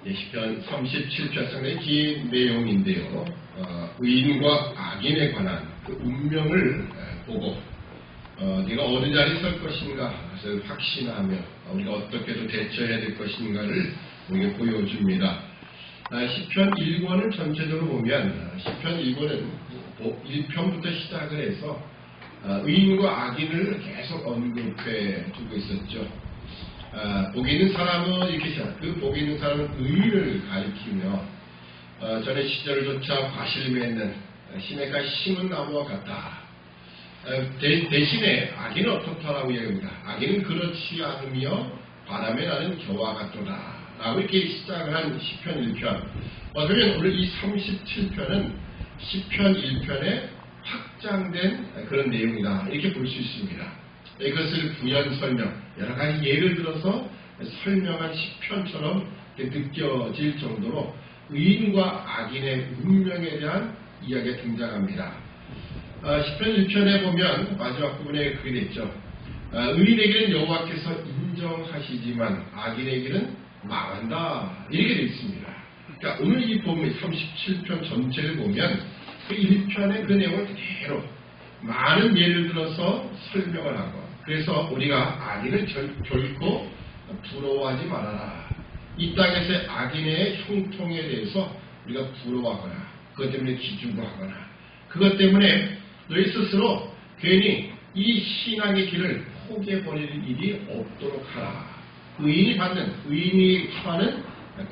시편 37편 상당히 긴 내용인데요. 의인과 악인에 관한 그 운명을 보고 네가 어느 자리에 설 것인가 그것을 확신하며 우리가 어떻게도 대처해야 될 것인가를 우리에게 보여줍니다. 시편 1권을 전체적으로 보면 시편 1권은 1편부터 시작을 해서 의인과 악인을 계속 언급해 두고 있었죠. 복이 있는 사람은 이렇게 시작. 그 복이 있는 사람은 의인을 가리키며 전의 시절조차 과실 맺는 시냇가 심은 나무와 같다. 대신에 악인은 어떻다라고 이야기합니다. 악인은 그렇지 않으며 바람에 나는 겨와 같도다. 라고 이렇게 시작을 한 시편 1편. 어쩌면 오늘 이 37편은 시편 1편에 확장된 그런 내용이다. 이렇게 볼 수 있습니다. 이것을 부연 설명, 여러 가지 예를 들어서 설명한 시편처럼 느껴질 정도로 의인과 악인의 운명에 대한 이야기가 등장합니다. 시편 1편에 보면 마지막 부분에 그렇게 됐죠. 의인에게는 여호와께서 인정하시지만 악인에게는 망한다. 이렇게 되어 있습니다. 그러니까 오늘 이 본문 37편 전체를 보면 그 1편의 그 내용을 그대로 많은 예를 들어서 설명을 하고 그래서 우리가 악인을 결코 부러워하지 말아라. 이 땅에서의 악인의 형통에 대해서 우리가 부러워하거나 그것 때문에 기죽어하거나 그것 때문에 너희 스스로 괜히 이 신앙의 길을 포기해버리는 일이 없도록 하라. 의인이 하는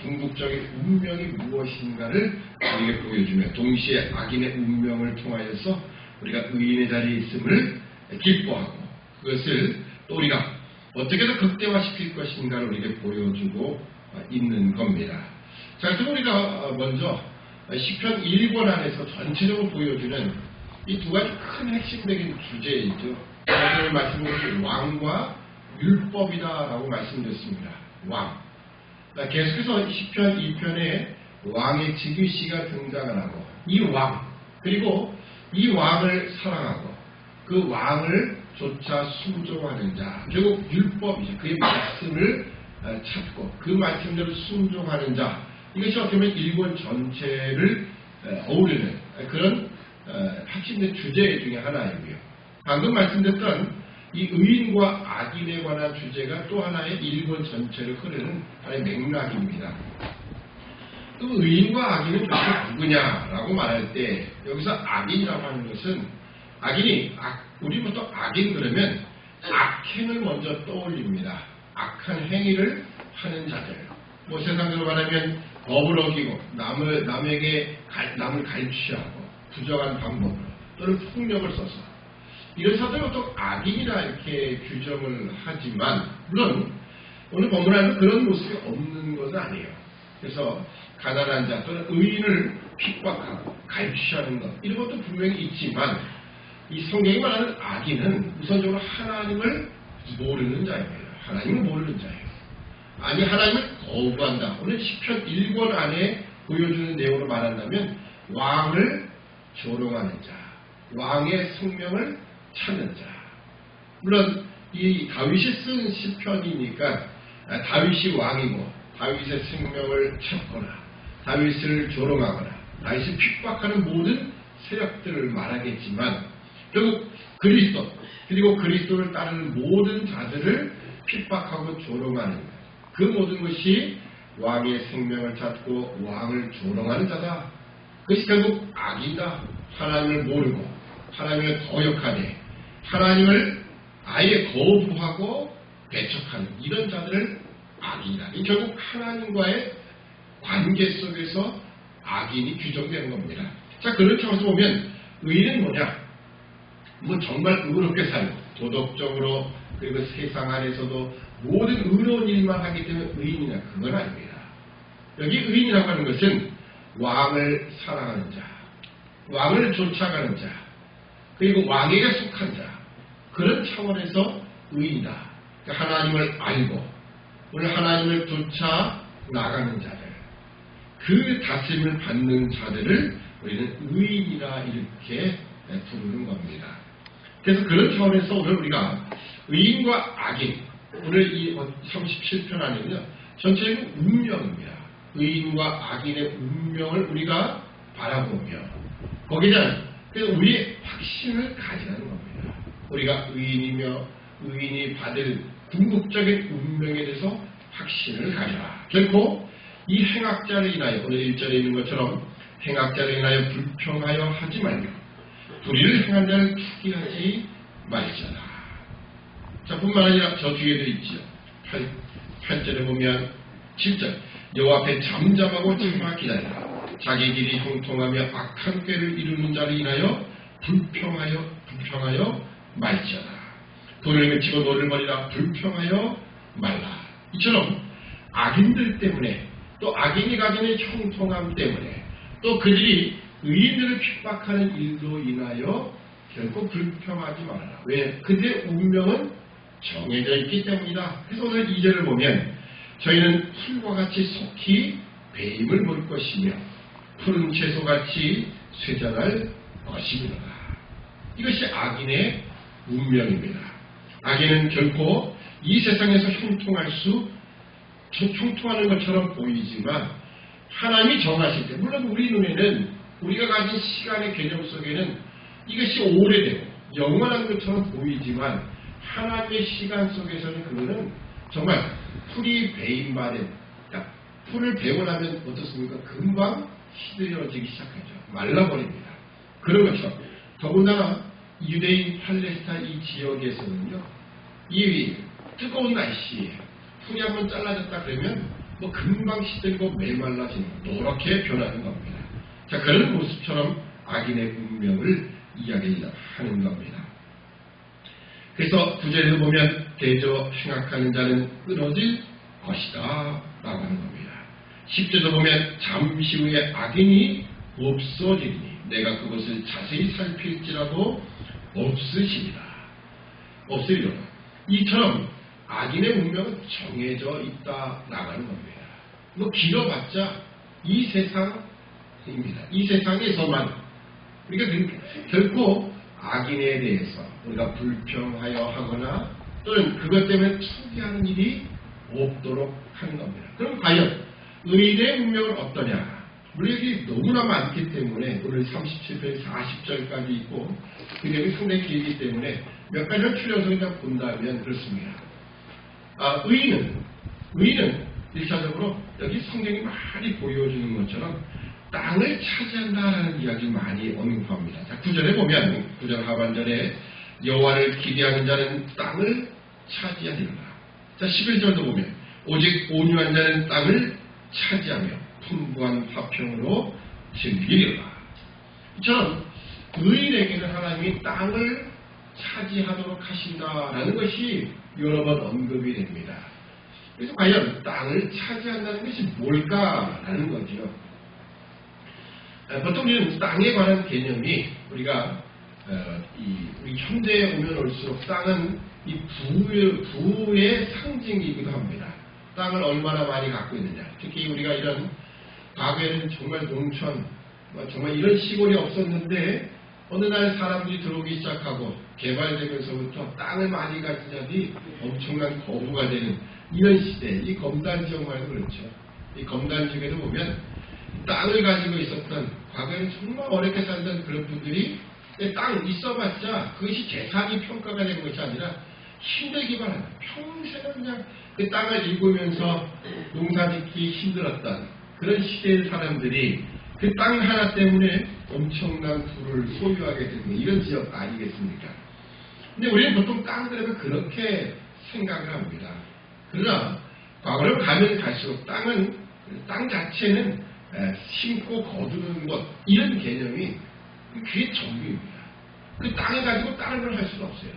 궁극적인 운명이 무엇인가를 우리에게 보여주며 동시에 악인의 운명을 통하여서 우리가 의인의 자리에 있음을 기뻐하고 그것을 또 우리가 어떻게든 극대화시킬 것인가를 우리에게 보여주고 있는 겁니다. 자, 그럼 우리가 먼저 시편 1권 안에서 전체적으로 보여주는 이 두 가지 큰 핵심적인 주제이죠. 오늘 말씀드린 왕과 율법이다라고 말씀드렸습니다. 왕. 계속해서 시편 2편에 왕의 즉위시가 등장을 하고 이 왕, 그리고 이 왕을 사랑하고 그 왕을 조차 순종하는 자, 결국 율법이죠. 그의 말씀을 찾고 그 말씀대로 순종하는 자, 이것이 어떻게 보면 일권 전체를 어우르는 그런 핵심된 주제 중에 하나이고요. 방금 말씀드렸던 이 의인과 악인에 관한 주제가 또 하나의 일권 전체를 흐르는 하나의 맥락입니다. 그럼 의인과 악인은 도대체 누구냐라고 말할 때 여기서 악인이라고 하는 것은 악인이 우리부터 악인 그러면 악행을 먼저 떠올립니다. 악한 행위를 하는 자들. 세상으로 말하면 법을 어기고 남을 갈취하고 부정한 방법으로 또는 폭력을 써서 이런 사람들은 보통 악인이라 이렇게 규정을 하지만 물론 오늘 본문 안에는 그런 모습이 없는 것은 아니에요. 그래서 가난한 자 또는 의인을 핍박하고 갈취하는 것 이런 것도 분명히 있지만 이 성경이 말하는 악인은 우선적으로 하나님을 모르는 자입니다. 하나님을 모르는 자예요. 아니 하나님을 거부한다. 오늘 시편 1권 안에 보여주는 내용으로 말한다면 왕을 조롱하는 자, 왕의 성명을 찾는 자. 물론 이 다윗이 쓴 시편이니까 다윗이 왕이고 다윗의 생명을 찾거나 다윗을 조롱하거나 다윗을 핍박하는 모든 세력들을 말하겠지만 결국 그리스도 그리고 그리스도를 따르는 모든 자들을 핍박하고 조롱하는 그 모든 것이 왕의 생명을 찾고 왕을 조롱하는 자다. 그것이 결국 악이다. 하나님을 모르고 하나님을 거역하되 하나님을 아예 거부하고 배척하는 이런 자들을 악이다. 이 결국 하나님과의 관계 속에서 악인이 규정되는 겁니다. 자, 그런 차원에서 보면 의인은 뭐냐? 정말 의롭게 살고 도덕적으로 그리고 세상 안에서도 모든 의로운 일만 하기 때문에 의인이냐? 그건 아닙니다. 여기 의인이라고 하는 것은 왕을 사랑하는 자, 왕을 쫓아가는 자, 그리고 왕에게 속한 자, 그런 차원에서 의인이다. 그러니까 하나님을 알고 오늘 하나님을 쫓아 나가는 자들, 그 다스림을 받는 자들을 우리는 의인이라 이렇게 부르는 겁니다. 그래서 그런 차원에서 오늘 우리가 의인과 악인, 오늘 이 37편 안에는요 전체적인 운명입니다. 의인과 악인의 운명을 우리가 바라보며 거기다 우리의 확신을 가지라는 겁니다. 우리가 의인이며 의인이 받을 궁극적인 운명에 대해서 확신을 가져라. 결코 이 행악자를 인하여 오늘 1절에 있는 것처럼 행악자를 인하여 불평하여 하지 말며 불의를 행한 자를 투기하지 말자라. 자, 뿐만 아니라 저 뒤에도 있죠. 8절에 보면 7절 여호와 앞에 잠잠하고 참아 기다리라. 자기 길이 형통하며 악한 꾀를 이루는 자를 인하여 불평하여 말자라. 돈을 맺히고 노를 버리라. 불평하여 말라. 이처럼 악인들 때문에 또 악인이 가지는 형통함 때문에 또 그들이 의인들을 핍박하는 일로 인하여 결코 불평하지 말아라. 왜? 그들의 운명은 정해져 있기 때문이다. 그래서 오늘 2절을 보면 저희는 풀과 같이 속히 배임을 볼 것이며 푸른 채소같이 쇠잔할 것입니다. 이것이 악인의 운명입니다. 악인은 결코 이 세상에서 형통하는 것처럼 보이지만 하나님이 정하실 때 물론 우리 눈에는 우리가 가진 시간의 개념 속에는 이것이 오래되고 영원한 것처럼 보이지만 하나님의 시간 속에서는 그거는 정말 풀이 배임받은 풀을 베고 나면 어떻습니까? 금방 시들어지기 시작하죠. 말라버립니다. 그런 것처럼 더군다나 유대인 팔레스타인 이 지역에서는요. 이 뜨거운 날씨에 풀이 한번 잘라졌다 그러면 뭐 금방 시들고 메말라지는 노랗게 변하는 겁니다. 자, 그런 모습처럼 악인의 운명을 이야기하는 겁니다. 그래서 9절에도 보면 대저 행악하는 자는 끊어질 것이다 라고 하는 겁니다. 10절도 보면 잠시 후에 악인이 없어지니 내가 그것을 자세히 살필지라도 없으시리라. 없으리라. 이처럼 악인의 운명은 정해져 있다 나가는 겁니다. 뭐 길어봤자 이 세상입니다. 이 세상에서만 우리가 결코 악인에 대해서 우리가 불평하여 하거나 또는 그것 때문에 투기하는 일이 없도록 하는 겁니다. 그럼 과연 의인의 운명은 어떠냐? 물론 여기 너무나 많기 때문에 오늘 37편 40절까지 있고 그 내용이 상당히 길기 때문에 몇 가지를 추려서 그냥 본다면 그렇습니다. 의인은 1차적으로 여기 성경이 많이 보여주는 것처럼 땅을 차지한다라는 이야기 많이 언급합니다. 자, 9절에 보면 9절 하반절에 여호와를 기대하는 자는 땅을 차지하리라. 자, 11절도 보면 오직 온유한 자는 땅을 차지하며 풍부한 화평으로 즐기리라. 이처럼 의인에게는 하나님이 땅을 차지하도록 하신다라는 것이 여러 번 언급이 됩니다. 그래서 과연 땅을 차지한다는 것이 뭘까라는 거죠. 보통 우리는 땅에 관한 개념이 우리가 우리 현대에 오면 올수록 땅은 이 부의 상징이기도 합니다. 땅을 얼마나 많이 갖고 있느냐. 특히 우리가 이런 과거에는 정말 농촌, 정말 이런 시골이 없었는데 어느 날 사람들이 들어오기 시작하고 개발되면서부터 땅을 많이 가진 자들이 엄청난 거부가 되는 이런 시대, 이 검단 지역만 해도 그렇죠. 이 검단 지역에도 보면 땅을 가지고 있었던 과거에는 정말 어렵게 살던 그런 분들이 땅 있어봤자 그것이 재산이 평가가 되는 것이 아니라 힘들기만 합니다. 평생을 그냥 그 땅을 일구면서 농사짓기 힘들었던 그런 시대의 사람들이 그 땅 하나 때문에 엄청난 부를 소유하게 되는 이런 지역 아니겠습니까? 근데 우리는 보통 땅 그러면 그렇게 생각을 합니다. 그러나 과거로 가면 갈수록 땅 자체는 심고 거두는 것 이런 개념이 그게 전부입니다. 그 땅을 가지고 다른 걸 할 수는 없어요.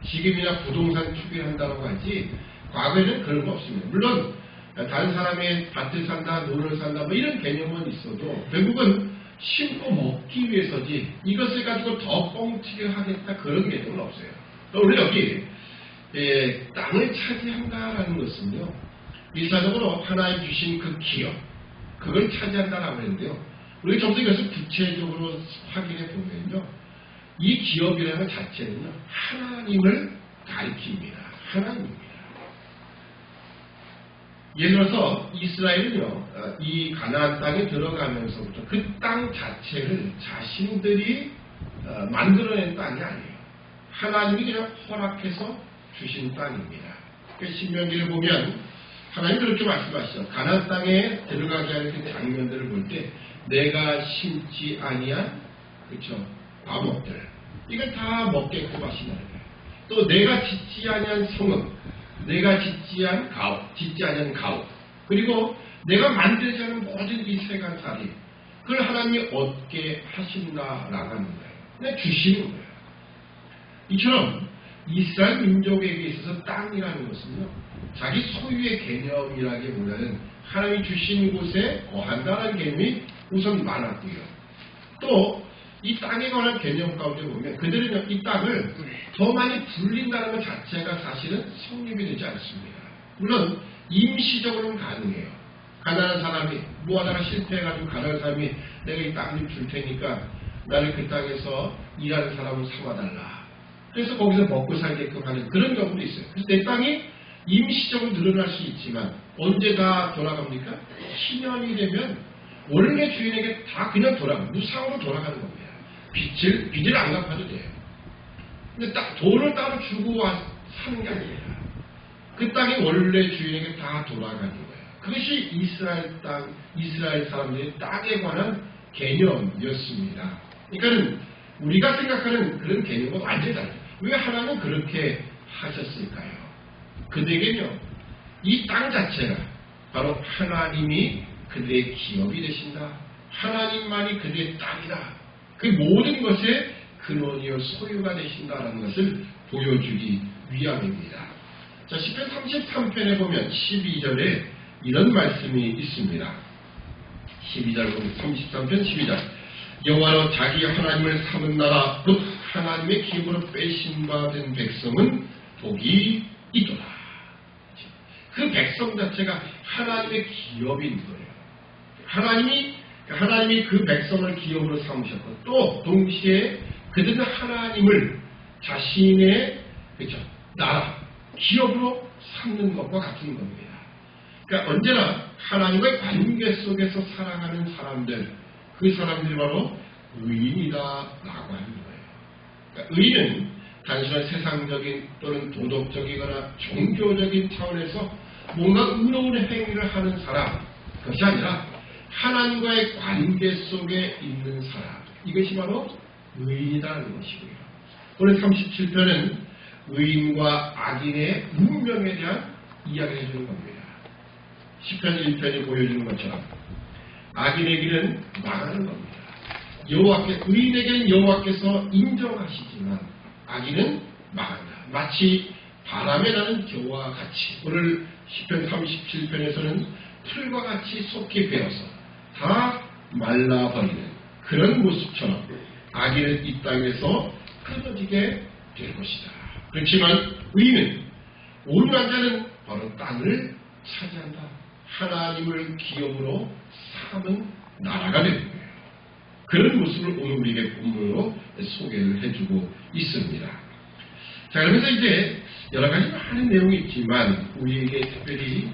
지금이나 부동산 투기를 한다고 하지 과거에는 그런 거 없습니다. 물론 다른 사람의 밭을 산다, 논을 산다 뭐 이런 개념은 있어도 결국은 심고 먹기 위해서지 이것을 가지고 더 뻥튀기 하겠다 그런 개념은 없어요. 우리 여기 땅을 차지한다라는 것은요. 일차적으로 하나님 주신 그 기업 그걸 차지한다라고 했는데요. 우리가 좀 더 이것을 구체적으로 확인해 보면요. 이 기업이라는 것 자체는요. 하나님을 가리킵니다. 하나님입니다. 예를 들어서 이스라엘은요, 이 가나안 땅에 들어가면서부터 그 땅 자체를 자신들이 만들어낸 땅이 아니에요. 하나님이 그냥 허락해서 주신 땅입니다. 신명기를 보면 하나님 그렇게 말씀하시죠. 가나안 땅에 들어가게 하는 그 장면들을 볼 때 내가 심지 아니한 그렇죠 과목들 이걸 다 먹게끔 하신다는 거예요. 또 내가 짓지 아니한 성읍, 내가 짓지 아니한 가옥, 그리고 내가 만들지 않은 모든 이 세간살이 그걸 하나님이 얻게 하신다라고 하는 거예요. 그냥 주시는 거예요. 이처럼 이스라엘 민족에게 있어서 땅이라는 것은요, 자기 소유의 개념이라기보다는 하나님이 주신 곳에 거한다는 개념이 우선 많았고요. 또 이 땅에 관한 개념 가운데 보면 그들은 이 땅을 더 많이 불린다는 것 자체가 사실은 성립이 되지 않습니다. 물론 임시적으로는 가능해요. 가난한 사람이 무하다가 실패해가지고 가난한 사람이 내가 이 땅 좀 줄 테니까 나를 그 땅에서 일하는 사람을 삼아달라. 그래서 거기서 먹고 살게끔 하는 그런 경우도 있어요. 그래서 내 땅이 임시적으로 늘어날 수 있지만 언제 다 돌아갑니까? 10년이 되면 원래 주인에게 다 그냥 무상으로 돌아가는 겁니다. 빚을 안 갚아도 돼요. 근데 딱 돈을 따로 주고 사는 게 아니에요. 그 땅이 원래 주인에게 다 돌아가는 거예요. 그것이 이스라엘 사람들의 땅에 관한 개념이었습니다. 그러니까 우리가 생각하는 그런 개념은 완전히 다르죠. 왜 하나님은 그렇게 하셨을까요? 그들에게는요, 이 땅 자체가 바로 하나님이 그들의 기업이 되신다. 하나님만이 그들의 땅이다. 그 모든 것의 근원이요 소유가 되신다라는 것을 보여주기 위함입니다. 자, 시편 33편에 보면 12절에 이런 말씀이 있습니다. 12절 보면 33편 12절 여호와로 자기 하나님을 삼은 나라 곧 하나님의 기업으로 빼신 바 된 백성은 복이 있도다. 그 백성 자체가 하나님의 기업인 거예요. 하나님이 그 백성을 기업으로 삼으셨고 또 동시에 그들은 하나님을 자신의 나라, 기업으로 삼는 것과 같은 겁니다. 그러니까 언제나 하나님과의 관계 속에서 살아가는 사람들, 그 사람들이 바로 의인이다라고 하는 거예요. 그러니까 의인은 단순한 세상적인 또는 도덕적이거나 종교적인 차원에서 뭔가 의로운 행위를 하는 사람, 그것이 아니라 하나님과의 관계 속에 있는 사람, 이것이 바로 의인이라는 것이고요. 오늘 37편은 의인과 악인의 운명에 대한 이야기를 해주는 겁니다. 10편 1편이 보여주는 것처럼 악인의 길은 망하는 겁니다. 의인에게는 여호와께서 인정하시지만 악인은 망한다. 마치 바람에 나는 겨와 같이 오늘 10편 37편에서는 풀과 같이 속히 베어서 다 말라버리는 그런 모습처럼 악인은 이 땅에서 끊어지게 될 것이다. 그렇지만 의인은 온유한 자는 바로 땅을 차지한다. 하나님을 기업으로 삼은 나라가 되는 거예요. 그런 모습을 오늘 우리에게 본문으로 소개를 해주고 있습니다. 자, 그러면서 이제 여러 가지 많은 내용이 있지만 우리에게 특별히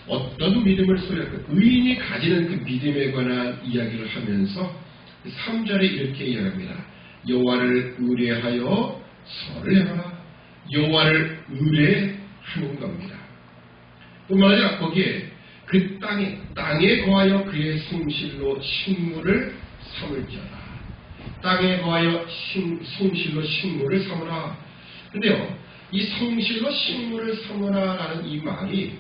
어떤 믿음을 소유할까? 의인이 가지는 그 믿음에 관한 이야기를 하면서 3절에 이렇게 이야기합니다. 여호와를 의뢰하여 설을 행하라. 여호와를 의뢰하는 겁니다. 뿐만 아니라 거기에 그 땅에 거하여 그의 성실로 식물을 삼을지어다. 땅에 거하여 성실로 식물을 삼으라. 근데요, 이 성실로 식물을 삼으라라는 이 말이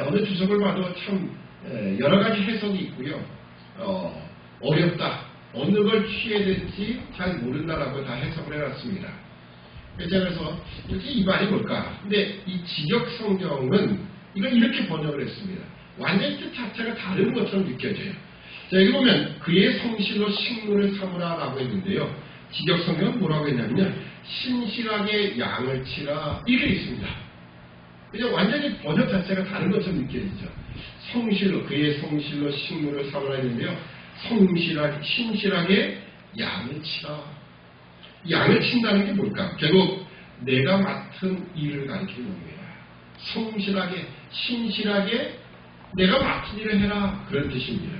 어느 주석을 봐도 참 여러 가지 해석이 있고요. 어렵다. 어느 걸 취해야 될지 잘 모른다라고 다 해석을 해놨습니다. 그래서 이 말이 뭘까? 근데 이 지역 성경은 이걸 이렇게 번역을 했습니다. 완전히 뜻 자체가 다른 것처럼 느껴져요. 자, 여기 보면 그의 성실로 식물을 삼으라라고 했는데요. 지역 성경은 뭐라고 했냐면요. 신실하게 양을 치라 이렇게 있습니다. 그냥 완전히 번역 자체가 다른 것처럼 느껴지죠. 그의 성실로 식물을 삼으라 했는데요. 신실하게 양을 치라. 양을 친다는 게 뭘까? 결국 내가 맡은 일을 가리키는 겁니다. 성실하게, 신실하게 내가 맡은 일을 해라 그런 뜻입니다.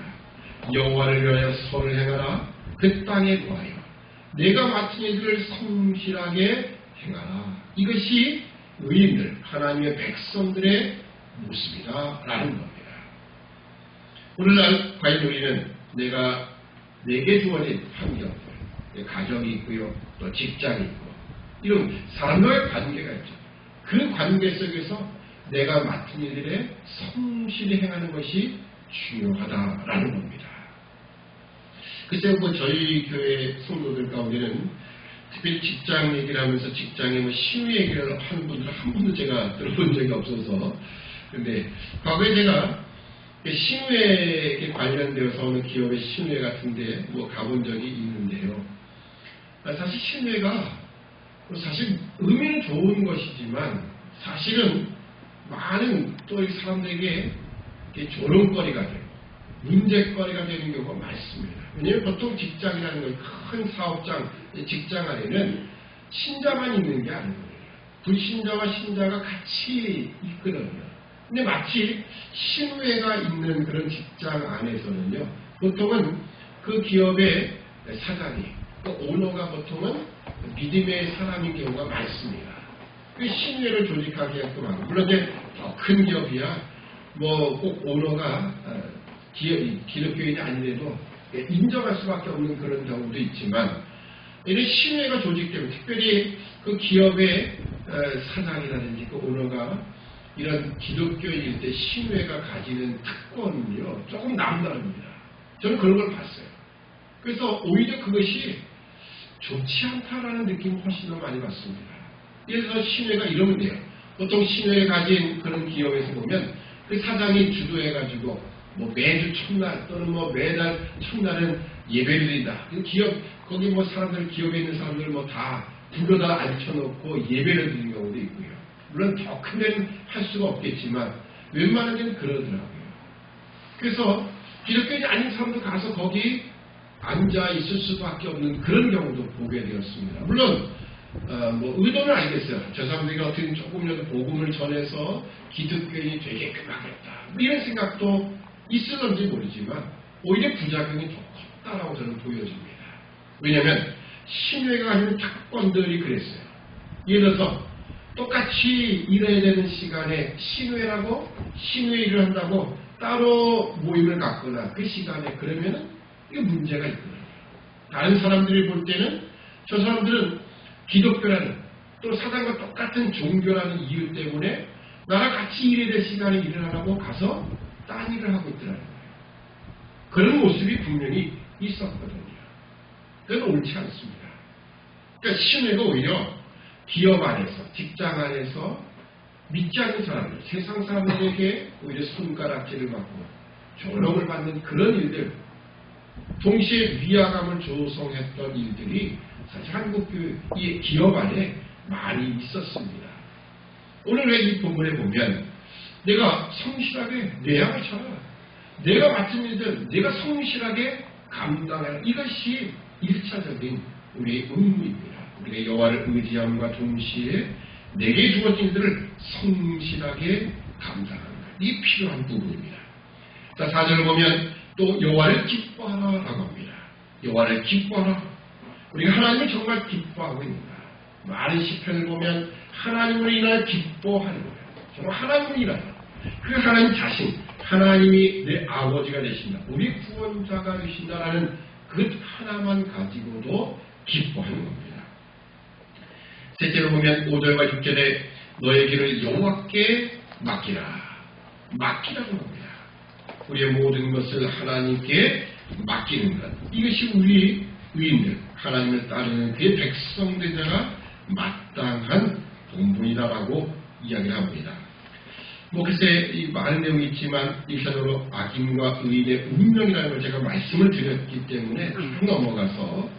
여호와를 위하여 선을 행하라 그 땅에 구하여 내가 맡은 일들을 성실하게 행하라. 이것이 의인들 하나님의 백성들의 모습이다 라는 겁니다. 오늘날 과연 우리는 내게 주어진 환경, 가정이 있고요, 또 직장이 있고 이런 사람과의 관계가 있죠. 그 관계 속에서 내가 맡은 일들에 성실히 행하는 것이 중요하다라는 겁니다. 글쎄요, 저희 교회 성도들 가운데는 특별히 직장 얘기를 하면서 직장에 신우 얘기를 하는 분들은 한 번도 제가 들어본 적이 없어서, 근데 과거에 제가 신우회에 관련되어서 어느 기업의 신우회 같은데 가본 적이 있는데요. 사실 신우회가 사실 의미는 좋은 것이지만 사실은 많은 또 사람들에게 조롱거리가 되고 문제거리가 되는 경우가 많습니다. 왜냐하면 보통 직장이라는 건 큰 사업장, 직장 안에는 신자만 있는 게 아니거든요. 불신자와 신자가 같이 있거든요. 근데 마치 신우회가 있는 그런 직장 안에서는요, 보통은 그 기업의 사장이, 또 오너가 보통은 믿음의 사람인 경우가 많습니다. 그 신우회를 조직하기가 많고, 물론 이제 더 큰 기업이야, 꼭 오너가 기독교인이 아니래도 인정할 수밖에 없는 그런 경우도 있지만, 이런 신우회가 조직되면 특별히 그 기업의 사장이라든지 그 오너가 이런 기독교인일 때 신우회가 가지는 특권은요, 조금 남다릅니다. 저는 그런 걸 봤어요. 그래서 오히려 그것이 좋지 않다라는 느낌을 훨씬 더 많이 받습니다. 예를 들어서 신우회가 이러면 돼요. 보통 신우회 가진 그런 기업에서 보면 그 사장이 주도해가지고 매주 첫날 또는 매달 첫날은 예배를 드린다. 기업, 거기 사람들, 기업에 있는 사람들 다 불러다 앉혀놓고 예배를 드리는 경우도 있고요. 물론 더 큰 데는 할 수가 없겠지만 웬만한 데는 그러더라고요. 그래서 기독교인이 아닌 사람도 가서 거기 앉아 있을 수밖에 없는 그런 경우도 보게 되었습니다. 물론 의도는 알겠어요. 저 사람들이 어떻게 조금이라도 복음을 전해서 기독교인이 되게끔 하겠다, 이런 생각도 있을런지 모르지만 오히려 부작용이 더 컸다라고 저는 보여집니다. 왜냐하면 신우회가 가지는 특권들이 그랬어요. 예를 들어서 똑같이 일해야 되는 시간에 신우회라고 신우회 일을 한다고 따로 모임을 갖거나 그 시간에 그러면은 이게 문제가 있거든요. 다른 사람들이 볼 때는 저 사람들은 기독교라는 또 사단과 똑같은 종교라는 이유 때문에 나랑 같이 일해야 될 시간에 일을 하라고 가서 딴 일을 하고 있더라는 거예요. 그런 모습이 분명히 있었거든요. 그건 옳지 않습니다. 그러니까 신우회가 오히려 기업 안에서, 직장 안에서 믿지 않는 사람들, 세상 사람들에게 오히려 손가락질을 받고 조롱을 받는 그런 일들, 동시에 위화감을 조성했던 일들이 사실 한국 이 기업 안에 많이 있었습니다. 오늘 왜 이 본문에 보면 내가 성실하게 내 양을 쳐라, 내가 맡은 일들 내가 성실하게 감당하라, 이것이 1차적인 우리의 의무입니다. 우리가 여호와를 의지함과 동시에 내게 주어진 일들을 성실하게 감당하는 것, 이 필요한 부분입니다. 자, 4절을 보면 또 여호와를 기뻐하라라고 합니다. 여호와를 기뻐하라. 우리가 하나님을 정말 기뻐하고 있는가? 많은 시편을 보면 하나님을 인하여 기뻐하는 거예요. 정말 하나님을 인하여. 그 하나님 자신, 하나님이 내 아버지가 되신다, 우리 구원자가 되신다라는 그 하나만 가지고도 기뻐하는 겁니다. 셋째로 보면 5절과 6절에 너의 길을 여호와께 맡기라. 맡기라고 합니다. 우리의 모든 것을 하나님께 맡기는 것, 이것이 우리 의인들, 하나님을 따르는 그의 백성들에게 마땅한 본분이다라고 이야기를 합니다. 글쎄 이 많은 내용이 있지만 일차적으로 악인과 의인의 운명이라는 걸 제가 말씀을 드렸기 때문에 쭉 넘어가서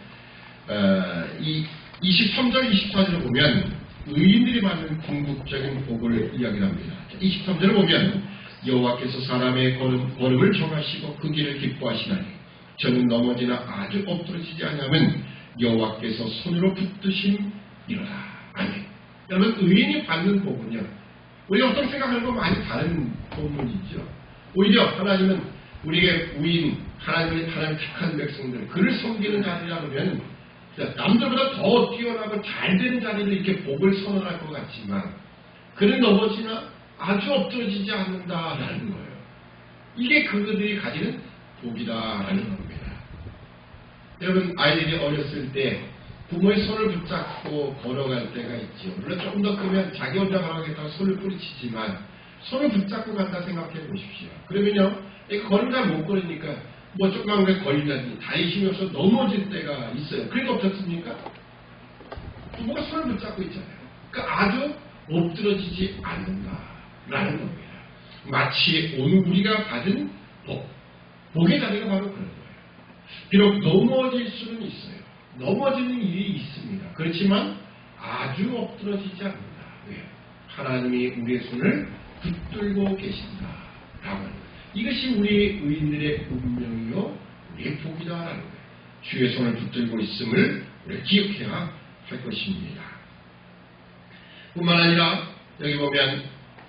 이 23절, 24절을 보면 의인들이 받는 궁극적인 복을 이야기합니다. 23절을 보면 여호와께서 사람의 걸음을 정하시고 그 길을 기뻐하시나니 저는 넘어지나 아주 엎드러지지 않으면 여호와께서 손으로 붙드심이로다. 아멘. 여러분, 의인이 받는 복은요, 우리가 어떤 생각하는 건 많이 다른 본문이죠. 오히려 하나님은 우리에게 우인, 하나님 택한 백성들, 그를 섬기는 자리라 그러면 남들보다 더 뛰어나고 잘된 자리를 이렇게 복을 선언할 것 같지만 그는 넘어지나 아주 엎드러지지 않는다라는 거예요. 이게 그들이 가지는 복이다라는 겁니다. 여러분, 아이들이 어렸을 때 부모의 손을 붙잡고 걸어갈 때가 있죠. 물론 조금 더 크면 자기 혼자 가라겠다고 손을 뿌리치지만 손을 붙잡고 간다 생각해 보십시오. 그러면요, 걸음 잘 못 걸으니까 뭐 조금만 걸리다니 다리 힘이 없어 넘어질 때가 있어요. 그래도 없었습니까? 부모가 손을 붙잡고 있잖아요. 그러니까 아주 엎드러지지 않는다라는 겁니다. 마치 오늘 우리가 받은 복의 자리가 바로 그런 거예요. 비록 넘어질 수는 있어요. 넘어지는 일이 있습니다. 그렇지만 아주 엎드러지지 않는다. 왜요? 하나님이 우리의 손을 붙들고 계신다라고 하는 거예요. 이것이 우리 의인들의 운명이요 우리의 복이다라는 거예요. 주의 손을 붙들고 있음을 우리가 기억해야 할 것입니다. 뿐만 아니라 여기 보면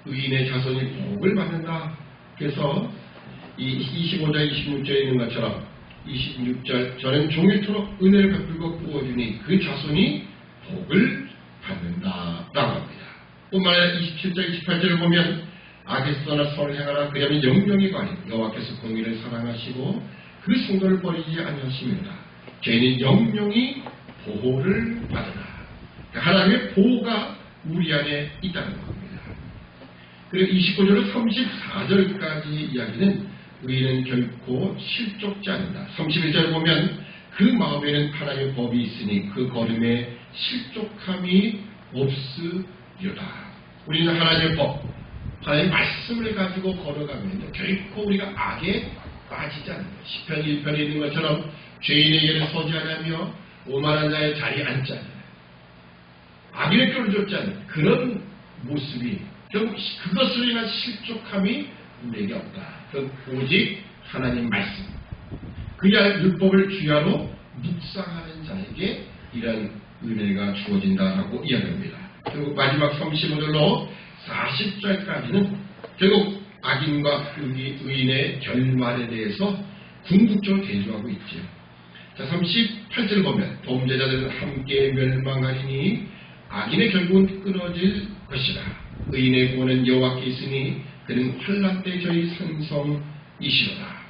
의인의 자손이 복을 받는다. 그래서 이 25절 26절에 있는 것처럼 26절 저는 종일토록 은혜를 베풀고 부어주니 그 자손이 복을 받는다라고 합니다. 뿐만 아니라 27절 28절을 보면 악에서 떠나 선을 행하라. 그러면 영영이 관이 여호와께서 공의를 사랑하시고 그 성도를 버리지 아니하십니다. 죄인은 영영이 보호를 받으라. 그러니까 하나님의 보호가 우리 안에 있다는 겁니다. 그리고 29절로 34절까지 이야기는 의인은 결코 실족지 않는다. 31절 보면 그 마음에는 하나님의 법이 있으니 그 걸음에 실족함이 없으리로다. 우리는 하나님의 법, 하나님의 말씀을 가지고 걸어가면 결코 우리가 악에 빠지지 않는다. 시편 1편에 있는 것처럼 죄인에게는 서지 않으며 오만한 자의 자리에 앉지 않는다. 악인의 꼴을 줬지 않는 그런 모습이 결국 그것으로 인한 실족함이 우리에게 없다. 오직 하나님 말씀, 그야 율법을 주야로 묵상하는 자에게 이런 은혜가 주어진다라고 이야기합니다. 결국 마지막 35절로 40절까지는 결국 악인과 의인의 결말에 대해서 궁극적으로 대조하고 있죠. 자, 38절 보면 범죄자들은 함께 멸망하리니 악인의 결국은 끊어질 것이라. 의인의 구원은 여호와께 있으니 그는 환난 때 저희 산성이시로다.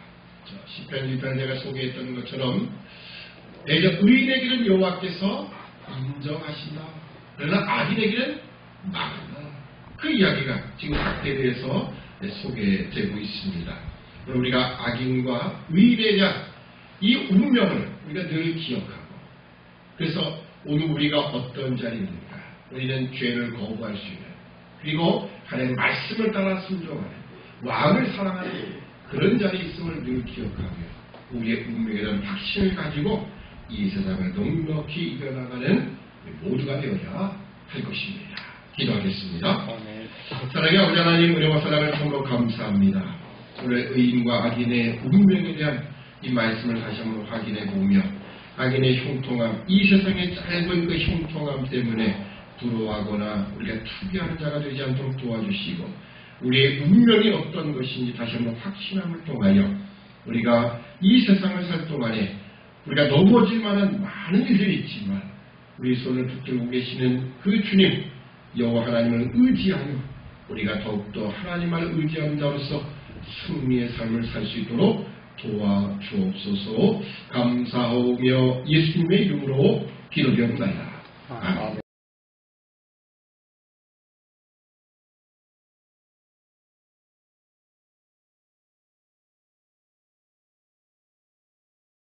시편 1편 제가 소개했던 것처럼 의인의 길은 여호와께서 인정하신다. 그러나 악인의 길은 망한다. 그 이야기가 지금 학대에서 소개되고 있습니다. 우리가 악인과 의인에 대한 이 운명을 우리가 늘 기억하고, 그래서 오늘 우리가 어떤 자리입니까? 우리는 죄를 거부할 수 있는, 그리고 하나님의 말씀을 따라 순종하는, 왕을 사랑하는 그런 자리에 있음을 늘 기억하며 우리의 운명에 대한 확신을 가지고 이 세상을 넉넉히 이겨나가는 모두가 되어야 할 것입니다. 기도하겠습니다. 사랑의 아버지 하나님, 은혜와 사랑을 참으로 감사합니다. 오늘 의인과 악인의 운명에 대한 이 말씀을 다시 한번 확인해 보며 악인의 형통함, 이 세상의 짧은 그 형통함 때문에 부러워하거나 우리가 투기하는 자가 되지 않도록 도와주시고, 우리의 운명이 어떤 것인지 다시 한번 확신함을 통하여 우리가 이 세상을 살 동안에 우리가 넘어질 만한 많은 일들이 있지만 우리 손을 붙들고 계시는 그 주님 여호와 하나님을 의지하여 우리가 더욱더 하나님을 의지하는 자로서 승리의 삶을 살 수 있도록 도와주옵소서. 감사하며 예수님의 이름으로 기도드립니다. 아멘.